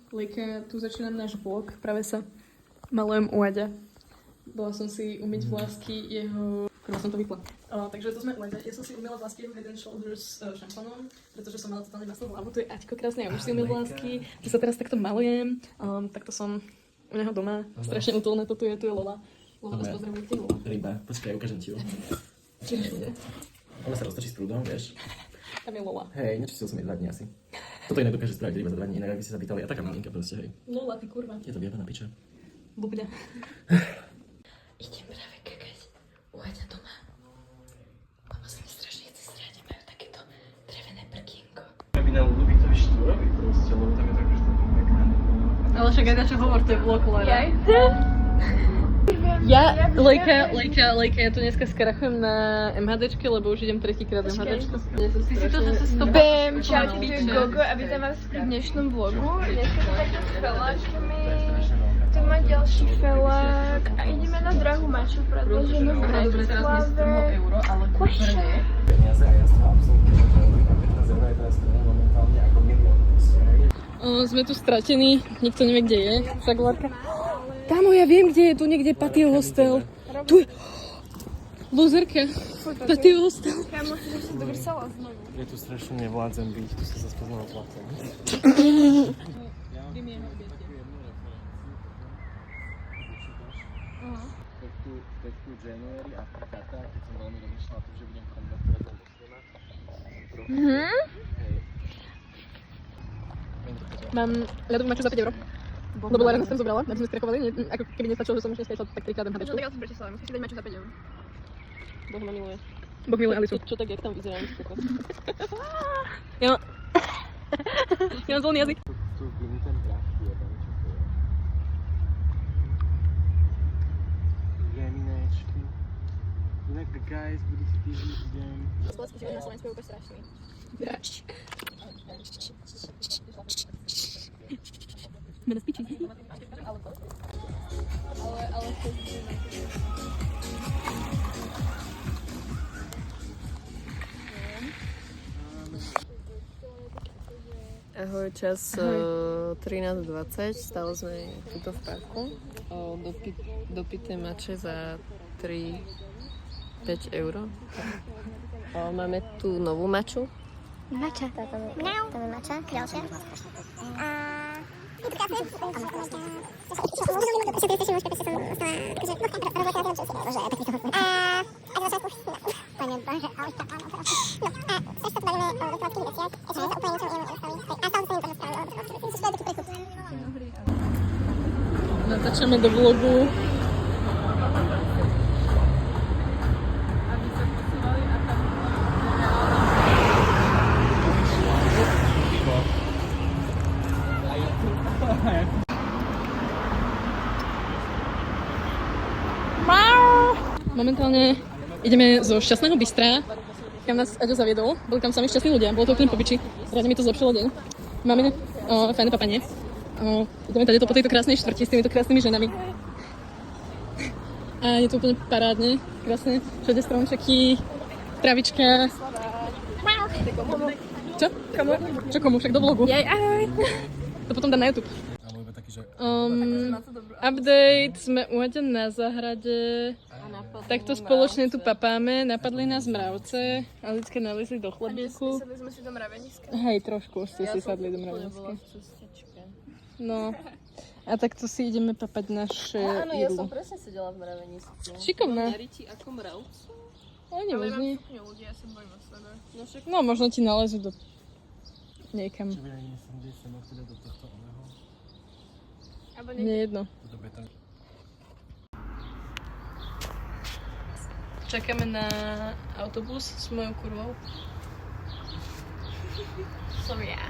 Lejka, tu začínam náš vlog, práve sa malujem u Aďa. Bola som si umyť vlásky jeho... Krva som to vypla. Takže to sme u Aďa. Ja som si umyla vlásky jeho Head & Shoulders šampónom, pretože som mala totálne masnú hlavu. Tu je Aďko krásne, ja už si umyl vlásky, že sa teraz takto malujem. Takto som u neho doma, strašne útulné, tu je Lola. Lola vás pozdravujem, kde Lola? Ryba, počkaj, ukážem ti ju. Ona sa roztočí s prúdom, vieš. Tam je Lola. Hej, nečistil som jej 2 dní asi. Toto iné dokáže spraviť iba za 2 dní, inak ak by si sa pýtali, a taká malinka proste, hej. Lola, ty kurva. Je to vyjebaná piča. Bubňa. Idem práve kakať u Aďa doma. Lebo sa mi strašne chce srať, majú takéto drevené prkienko. Aby na Ludovíkovi Štúrovi proste, lebo tam je tak, že to je pekné. Ale však Aďa, čo hovor, to je vlog, Lara. Ja, Lejka, ja tu dneska skrachujem na MHDčke, lebo už idem tretíkrát na MHDčko. Ty si to zase stopala. Bam, čaute, tu je Gogo a vítam vás pri dnešnom vlogu. Dneska to takto s feláčkami, tu má ďalší felák a ideme na drahú maču predloženú v Bratislave. Košče. Peniaze a ja som absolútne neželý, a 15 € je teraz momentálne ako milión. Sme tu stratení, nikto nevie, kde je. Však Larka. Támo, ja viem, kde je, tu niekde Patio Hostel. Tu je... Luzerka. Patio Hostel. Kámo, že som to vrsala znovu. Ja tu strašne nevládzem byť, tu sa zase poznala tlačem. Textu January a Kata, keď som veľmi rozmýšľal na to, že budem konvertovať do muslima. Ja to maču za 5 €. Lebo Lara nás tam zobrala, aby sme skrakovali, ako keby nestačilo, že som už dneska išla tak 3-krát MHDčku. Tak ja som Bratislave, musíš si dať maču za 5 €. Boh ma miluje. Boh miluje Alicu. Čo tak, jak tam vyzerám? Ja mám zvolný jazyk. Tu vidím ten prach, je tam čo to je. Jeminečky. Inak, guys, budúci týždeň. Slovenský život na Slovensku je úplne strašný. Mene spíči. Ale to Ahoj, čas 13:20, stále sme tuto v parku. Dopité mače za 5 €. Máme tu novú maču. Mača. To je mača, ďalšia. Je to krásne. Natáčame do vlogu. Momentálne ideme zo šťastného bystra, kam nás Aďo zaviedol. Boli tam sami šťastní ľudia, bolo to úplne popiči. Rád mi to zlepšilo deň. Máme fajné papanie. Ideme tady po tejto krásnej štvrti s týmito krásnymi ženami. A je to úplne parádne, krásne. Všade stromčeky, travička. Čo? Komu? Čo komu? Však do vlogu. Jej, ahoj. To potom dám na YouTube. Update, sme u Aďa na záhrade. Takto spoločne tu papáme, napadli nás mravce, Alička nalezli do chlebíku. Sadli sme si do mraveniska. Hej, trošku ste si sadli do mraveniska. No, a takto si ideme papať naše Áno, ja jedlo. som presne sedela v mravenisku. Šikovná. Mierí ti ako mravcu? Ale Ale ja mám nevozní. sukňu ľudí, ja sa bojím o sebe. No však No, možno ti nalezú do... niekam. Alebo Nie jedno. Čakáme na autobus s mojou kurvou. som ja.